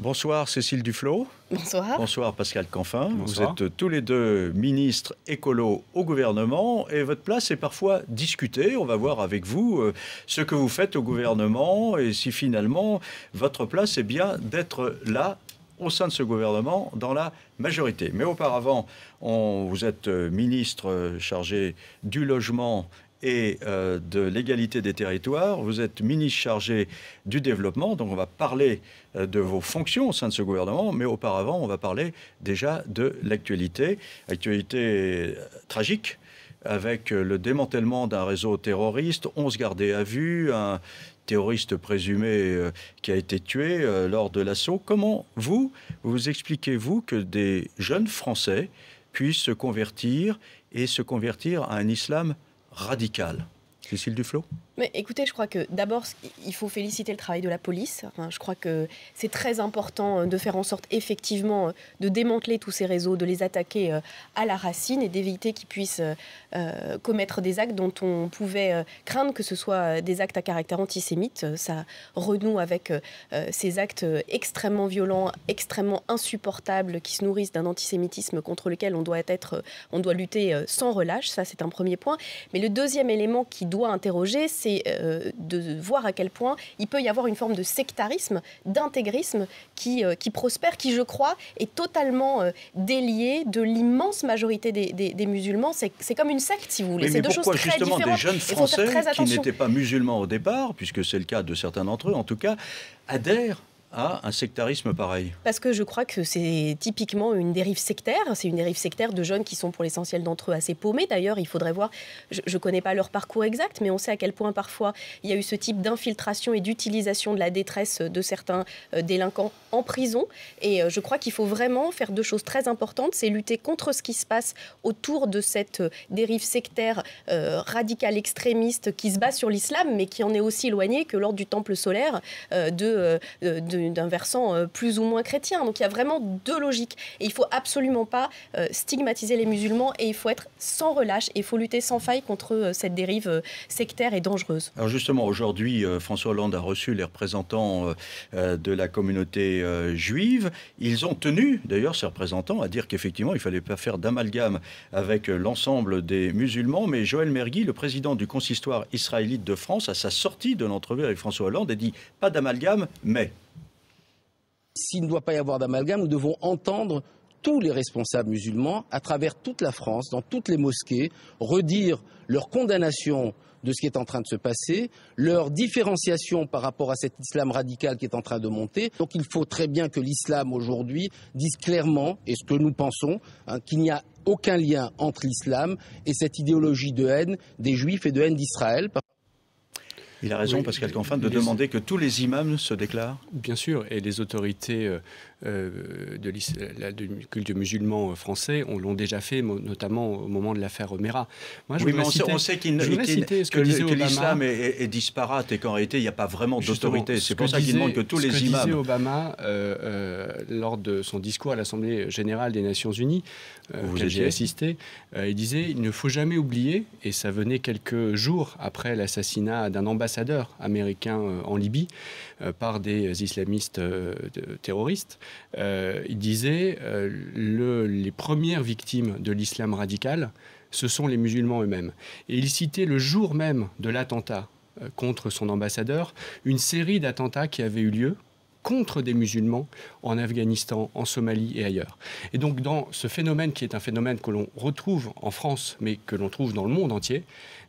Bonsoir Cécile Duflot. Bonsoir. Bonsoir Pascal Canfin. Bonsoir. Vous êtes tous les deux ministres écolos au gouvernement et votre place est parfois discutée. On va voir avec vous ce que vous faites au gouvernement et si finalement votre place est bien d'être là au sein de ce gouvernement dans la majorité. Mais auparavant, vous êtes ministre chargé du logement et de l'égalité des territoires. Vous êtes ministre chargé du développement, donc on va parler de vos fonctions au sein de ce gouvernement, mais auparavant, on va parler déjà de l'actualité. Actualité tragique, avec le démantèlement d'un réseau terroriste, 11 gardés à vue, un terroriste présumé qui a été tué lors de l'assaut. Comment vous expliquez-vous que des jeunes Français puissent se convertir à un islam radical? Cécile Duflot? Mais écoutez, je crois que d'abord, il faut féliciter le travail de la police. Enfin, je crois que c'est très important de faire en sorte effectivement de démanteler tous ces réseaux, de les attaquer à la racine et d'éviter qu'ils puissent commettre des actes dont on pouvait craindre que ce soit des actes à caractère antisémite. Ça renoue avec ces actes extrêmement violents, extrêmement insupportables qui se nourrissent d'un antisémitisme contre lequel on doit lutter sans relâche. Ça, c'est un premier point. Mais le deuxième élément qui doit interroger, c'est de voir à quel point il peut y avoir une forme de sectarisme, d'intégrisme qui prospère, qui, je crois, est totalement délié de l'immense majorité des musulmans. C'est comme une secte, si vous voulez. C'est deux choses très différentes. Pourquoi justement des jeunes Français qui n'étaient pas musulmans au départ, puisque c'est le cas de certains d'entre eux en tout cas, adhèrent à un sectarisme pareil? Parce que je crois que c'est typiquement une dérive sectaire. C'est une dérive sectaire de jeunes qui sont pour l'essentiel d'entre eux assez paumés. D'ailleurs, il faudrait voir, je ne connais pas leur parcours exact, mais on sait à quel point parfois il y a eu ce type d'infiltration et d'utilisation de la détresse de certains délinquants en prison. Et je crois qu'il faut vraiment faire deux choses très importantes. C'est lutter contre ce qui se passe autour de cette dérive sectaire radicale extrémiste qui se base sur l'islam, mais qui en est aussi éloignée que lors du temple solaire d'un versant plus ou moins chrétien. Donc il y a vraiment deux logiques. Et il ne faut absolument pas stigmatiser les musulmans et il faut être sans relâche et il faut lutter sans faille contre cette dérive sectaire et dangereuse. Alors justement, aujourd'hui, François Hollande a reçu les représentants de la communauté juive. Ils ont tenu, d'ailleurs, ces représentants, à dire qu'effectivement, il ne fallait pas faire d'amalgame avec l'ensemble des musulmans. Mais Joël Mergui, le président du consistoire israélite de France, à sa sortie de l'entrevue avec François Hollande, a dit « pas d'amalgame, mais ». S'il ne doit pas y avoir d'amalgame, nous devons entendre tous les responsables musulmans à travers toute la France, dans toutes les mosquées, redire leur condamnation de ce qui est en train de se passer, leur différenciation par rapport à cet islam radical qui est en train de monter. Donc il faut très bien que l'islam aujourd'hui dise clairement, et ce que nous pensons, qu'il n'y a aucun lien entre l'islam et cette idéologie de haine des Juifs et de haine d'Israël. Il a raison, oui, Pascal Canfin, de demander que tous les imams se déclarent. Bien sûr, et les autorités du culte musulman français l'ont déjà fait, notamment au moment de l'affaire Mera. Moi, oui, mais on sait que l'islam est disparate et qu'en réalité, il n'y a pas vraiment d'autorité. C'est pour ça qu'il demande que tous les imams... Ce que disait Obama lors de son discours à l'Assemblée générale des Nations Unies, auquel j'ai assisté, il disait « Il ne faut jamais oublier », et ça venait quelques jours après l'assassinat d'un ambassadeur américain en Libye par des islamistes terroristes, il disait les premières victimes de l'islam radical, ce sont les musulmans eux-mêmes. Et il citait le jour même de l'attentat contre son ambassadeur, une série d'attentats qui avaient eu lieu contre des musulmans en Afghanistan, en Somalie et ailleurs. Et donc dans ce phénomène qui est un phénomène que l'on retrouve en France, mais que l'on trouve dans le monde entier,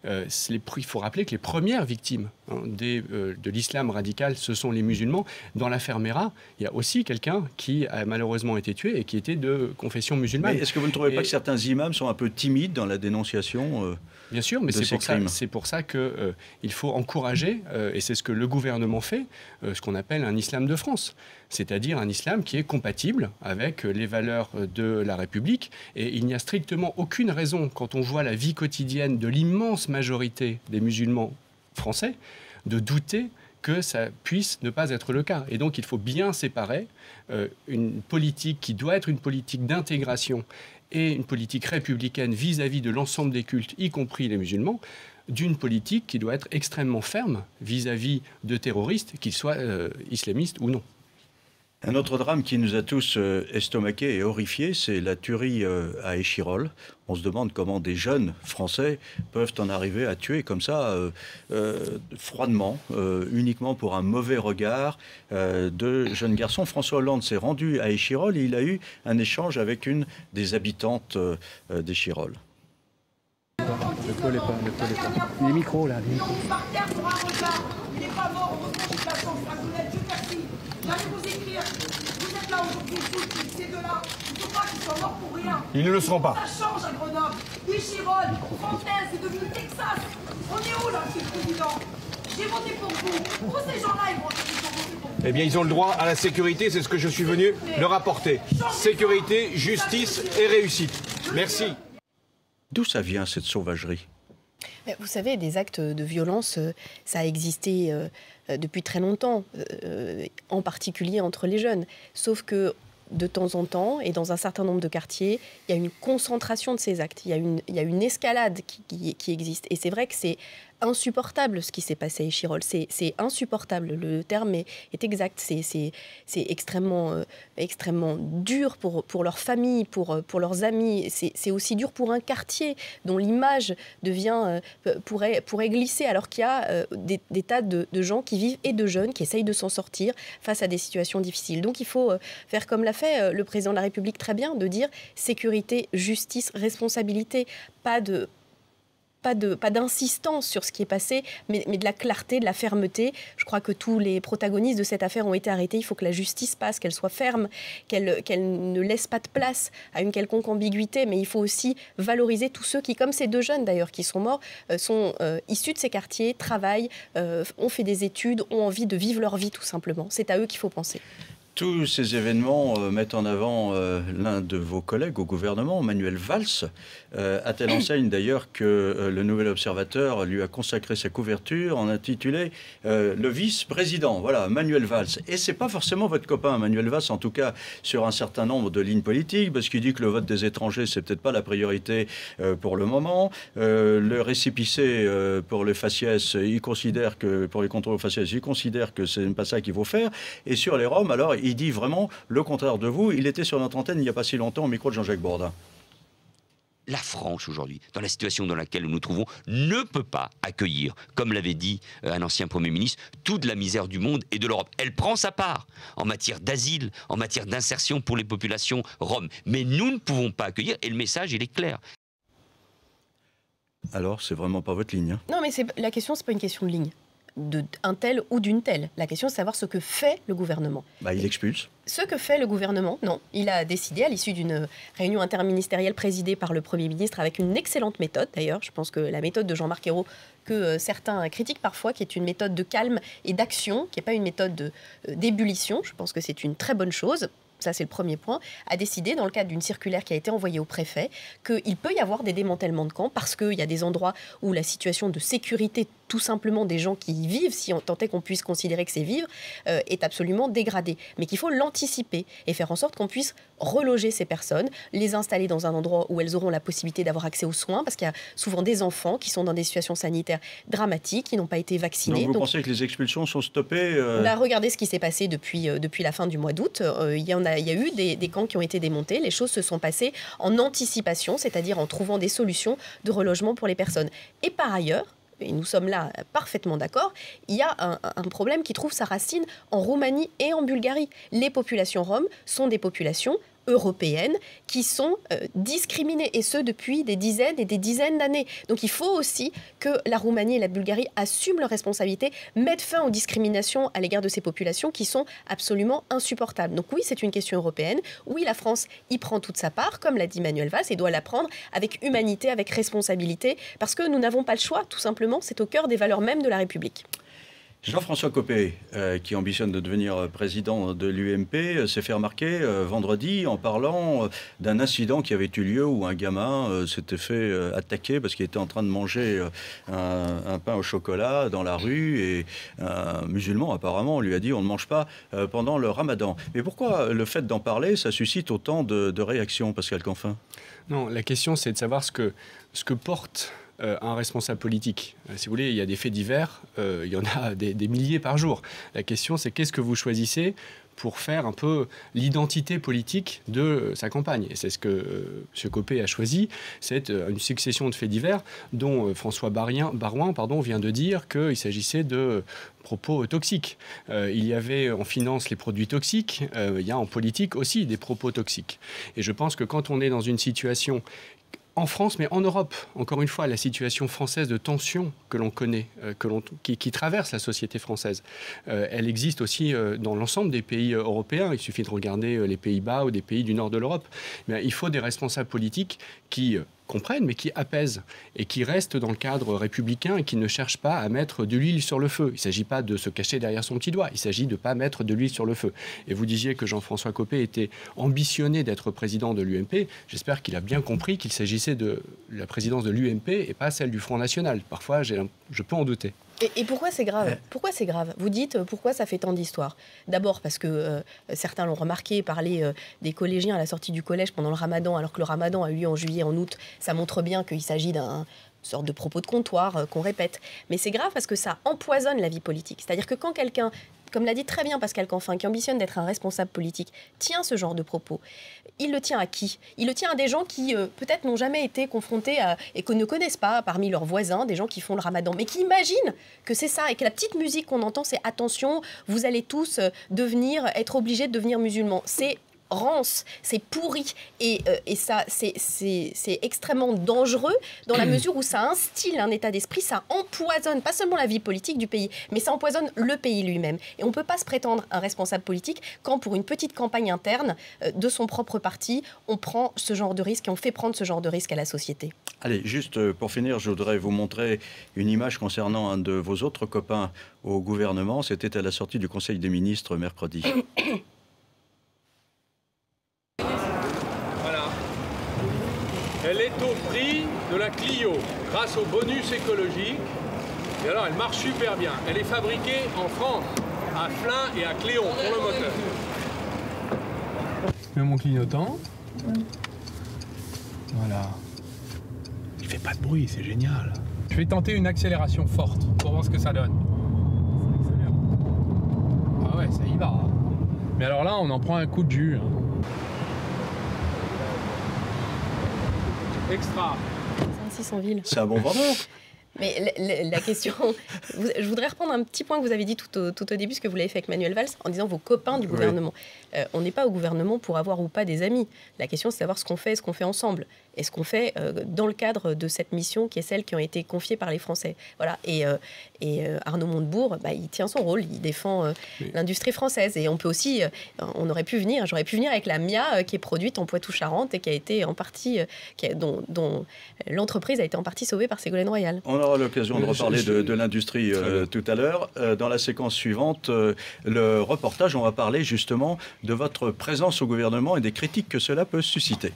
il faut rappeler que les premières victimes de l'islam radical, ce sont les musulmans. Dans l'affaire Mera, il y a aussi quelqu'un qui a malheureusement été tué et qui était de confession musulmane. Mais est-ce que vous ne trouvez pas que certains imams sont un peu timides dans la dénonciation Bien sûr, mais c'est pour ça qu'il faut encourager, et c'est ce que le gouvernement fait, ce qu'on appelle un islam de France. C'est-à-dire un islam qui est compatible avec les valeurs de la République. Et il n'y a strictement aucune raison, quand on voit la vie quotidienne de l'immense majorité des musulmans français, de douter que ça puisse ne pas être le cas. Et donc il faut bien séparer une politique qui doit être une politique d'intégration et une politique républicaine vis-à-vis de l'ensemble des cultes, y compris les musulmans, d'une politique qui doit être extrêmement ferme vis-à-vis de terroristes, qu'ils soient islamistes ou non. Un autre drame qui nous a tous estomaqués et horrifiés, c'est la tuerie à Échirolles. On se demande comment des jeunes Français peuvent en arriver à tuer comme ça, froidement, uniquement pour un mauvais regard de jeunes garçons. François Hollande s'est rendu à Échirolles et il a eu un échange avec une des habitantes d'Échirolles. Ne collez pas, ne collez pas. Les micros, là, les micros. Il n'est pas mort, heureusement, j'ai de la chance. Dieu merci. J'allais vous écrire. Vous êtes là aujourd'hui, tous ces deux-là. Il ne faut pas qu'ils soient morts pour rien. Ils ne le seront pas. Ça change à Grenoble. Échirolles, Fontaine, c'est devenu le Texas. On est où là, monsieur le Président? J'ai voté pour vous. Tous ces gens-là, ils vont voter pour vous. Eh bien, ils ont le droit à la sécurité, c'est ce que je suis venu leur apporter. Sécurité, justice et réussite. Merci. D'où ça vient, cette sauvagerie ? Vous savez, des actes de violence, ça a existé depuis très longtemps, en particulier entre les jeunes. Sauf que de temps en temps, et dans un certain nombre de quartiers, il y a une concentration de ces actes. Il y a une escalade qui existe. Et c'est vrai que c'est insupportable ce qui s'est passé à Échirolles. C'est insupportable. Le terme est exact. C'est extrêmement dur pour leurs familles, pour leurs amis. C'est aussi dur pour un quartier dont l'image pourrait glisser, alors qu'il y a des tas de gens qui vivent et de jeunes qui essayent de s'en sortir face à des situations difficiles. Donc il faut faire comme l'a fait le président de la République très bien, de dire sécurité, justice, responsabilité, pas d'insistance sur ce qui est passé, mais de la clarté, de la fermeté. Je crois que tous les protagonistes de cette affaire ont été arrêtés. Il faut que la justice passe, qu'elle soit ferme, qu'elle ne laisse pas de place à une quelconque ambiguïté, mais il faut aussi valoriser tous ceux qui, comme ces deux jeunes d'ailleurs qui sont morts, sont issus de ces quartiers, travaillent, ont fait des études, ont envie de vivre leur vie tout simplement. C'est à eux qu'il faut penser. Tous ces événements mettent en avant l'un de vos collègues au gouvernement, Manuel Valls, à telle enseigne d'ailleurs que le Nouvel Observateur lui a consacré sa couverture en intitulé le vice-président. Voilà, Manuel Valls. Et c'est pas forcément votre copain, Manuel Valls, en tout cas sur un certain nombre de lignes politiques, parce qu'il dit que le vote des étrangers, c'est peut-être pas la priorité pour le moment. Le récépissé pour les faciès, il considère que, pour les contrôles aux faciès, il considère que c'est pas ça qu'il faut faire. Et sur les Roms, alors, il dit vraiment le contraire de vous. Il était sur notre antenne il n'y a pas si longtemps au micro de Jean-Jacques Bourdin. La France, aujourd'hui, dans la situation dans laquelle nous nous trouvons, ne peut pas accueillir, comme l'avait dit un ancien Premier ministre, toute la misère du monde et de l'Europe. Elle prend sa part en matière d'asile, en matière d'insertion pour les populations roms. Mais nous ne pouvons pas accueillir, et le message, il est clair. Alors, c'est vraiment pas votre ligne, hein ? Non, mais la question, c'est pas une question de ligne, d'un tel ou d'une telle. La question, c'est de savoir ce que fait le gouvernement. Il expulse. Ce que fait le gouvernement, non. Il a décidé, à l'issue d'une réunion interministérielle présidée par le Premier ministre, avec une excellente méthode d'ailleurs, je pense que la méthode de Jean-Marc Ayrault, que certains critiquent parfois, qui est une méthode de calme et d'action, qui n'est pas une méthode d'ébullition, je pense que c'est une très bonne chose. Ça c'est le premier point, a décidé, dans le cadre d'une circulaire qui a été envoyée au préfet, qu'il peut y avoir des démantèlements de camps parce qu'il y a des endroits où la situation de sécurité, tout simplement des gens qui y vivent, si on tentait qu'on puisse considérer que c'est vivre, est absolument dégradée. Mais qu'il faut l'anticiper et faire en sorte qu'on puisse reloger ces personnes, les installer dans un endroit où elles auront la possibilité d'avoir accès aux soins, parce qu'il y a souvent des enfants qui sont dans des situations sanitaires dramatiques, qui n'ont pas été vaccinés. Donc vous pensez que les expulsions sont stoppées Regardez ce qui s'est passé depuis la fin du mois d'août. Il y a eu des camps qui ont été démontés. Les choses se sont passées en anticipation, c'est-à-dire en trouvant des solutions de relogement pour les personnes. Et par ailleurs, et nous sommes là parfaitement d'accord, il y a un problème qui trouve sa racine en Roumanie et en Bulgarie. Les populations roms sont des populations européennes qui sont discriminées, et ce depuis des dizaines et des dizaines d'années. Donc il faut aussi que la Roumanie et la Bulgarie assument leurs responsabilités, mettent fin aux discriminations à l'égard de ces populations qui sont absolument insupportables. Donc oui, c'est une question européenne. Oui, la France y prend toute sa part, comme l'a dit Manuel Valls, et doit la prendre avec humanité, avec responsabilité, parce que nous n'avons pas le choix, tout simplement. C'est au cœur des valeurs mêmes de la République. Jean-François Copé, qui ambitionne de devenir président de l'UMP, s'est fait remarquer vendredi en parlant d'un incident qui avait eu lieu où un gamin s'était fait attaquer parce qu'il était en train de manger un pain au chocolat dans la rue, et un musulman apparemment lui a dit on ne mange pas pendant le ramadan. Mais pourquoi le fait d'en parler, ça suscite autant de réactions, Pascal Canfin ? Non, la question c'est de savoir ce que porte un responsable politique. Si vous voulez, il y a des faits divers, il y en a des milliers par jour. La question, c'est qu'est-ce que vous choisissez pour faire un peu l'identité politique de sa campagne. Et c'est ce que M. Copé a choisi. C'est une succession de faits divers dont François Baroin vient de dire qu'il s'agissait de propos toxiques. Il y avait en finance les produits toxiques, il y a en politique aussi des propos toxiques. Et je pense que quand on est dans une situation en France, mais en Europe, encore une fois, la situation française de tension que l'on connaît, qui traverse la société française, elle existe aussi dans l'ensemble des pays européens. Il suffit de regarder les Pays-Bas ou des pays du nord de l'Europe. Mais il faut des responsables politiques qui comprennent, mais qui apaisent et qui restent dans le cadre républicain et qui ne cherchent pas à mettre de l'huile sur le feu. Il ne s'agit pas de se cacher derrière son petit doigt, il s'agit de ne pas mettre de l'huile sur le feu. Et vous disiez que Jean-François Copé était ambitionné d'être président de l'UMP. J'espère qu'il a bien compris qu'il s'agissait de la présidence de l'UMP et pas celle du Front National. Parfois, je peux en douter. Et pourquoi c'est grave? Pourquoi c'est grave? Vous dites pourquoi ça fait tant d'histoires? D'abord parce que certains l'ont remarqué, parler des collégiens à la sortie du collège pendant le ramadan, alors que le ramadan a eu lieu en juillet, en août, ça montre bien qu'il s'agit d'un sorte de propos de comptoir qu'on répète. Mais c'est grave parce que ça empoisonne la vie politique. C'est-à-dire que quand quelqu'un, comme l'a dit très bien Pascal Canfin, qui ambitionne d'être un responsable politique, tient ce genre de propos, il le tient à qui? Il le tient à des gens qui peut-être n'ont jamais été confrontés et que ne connaissent pas parmi leurs voisins, des gens qui font le ramadan, mais qui imaginent que c'est ça et que la petite musique qu'on entend, c'est attention, vous allez tous être obligés de devenir musulmans. C'est rance, c'est pourri et ça c'est extrêmement dangereux dans la mesure où ça instille un état d'esprit, ça empoisonne pas seulement la vie politique du pays, mais ça empoisonne le pays lui-même. Et on ne peut pas se prétendre un responsable politique quand pour une petite campagne interne de son propre parti, on prend ce genre de risque et on fait prendre ce genre de risque à la société. Allez, juste pour finir, je voudrais vous montrer une image concernant un de vos autres copains au gouvernement. C'était à la sortie du Conseil des ministres mercredi. Elle est au prix de la Clio, grâce au bonus écologique. Et alors, elle marche super bien. Elle est fabriquée en France, à Flins et à Cléon, pour le moteur. Je mets mon clignotant. Voilà. Il fait pas de bruit, c'est génial. Je vais tenter une accélération forte, pour voir ce que ça donne. Ça accélère. Ah ouais, ça y va. Mais alors là, on en prend un coup de jus. Extra. 600 villes. C'est un bon vendeur. Mais la question, je voudrais reprendre un petit point que vous avez dit tout au début, ce que vous l'avez fait avec Manuel Valls, en disant vos copains du gouvernement. Oui. On n'est pas au gouvernement pour avoir ou pas des amis. La question, c'est savoir ce qu'on fait et ce qu'on fait ensemble. Et ce qu'on fait dans le cadre de cette mission qui est celle qui ont été confiées par les Français. Voilà. Et Arnaud Montebourg, il tient son rôle, il défend l'industrie française. Et on peut aussi, j'aurais pu venir avec la MIA qui est produite en Poitou-Charentes et qui a été en partie, dont l'entreprise a été en partie sauvée par Ségolène Royal. On aura l'occasion de reparler de l'industrie tout à l'heure. Dans la séquence suivante, le reportage, on va parler justement de votre présence au gouvernement et des critiques que cela peut susciter.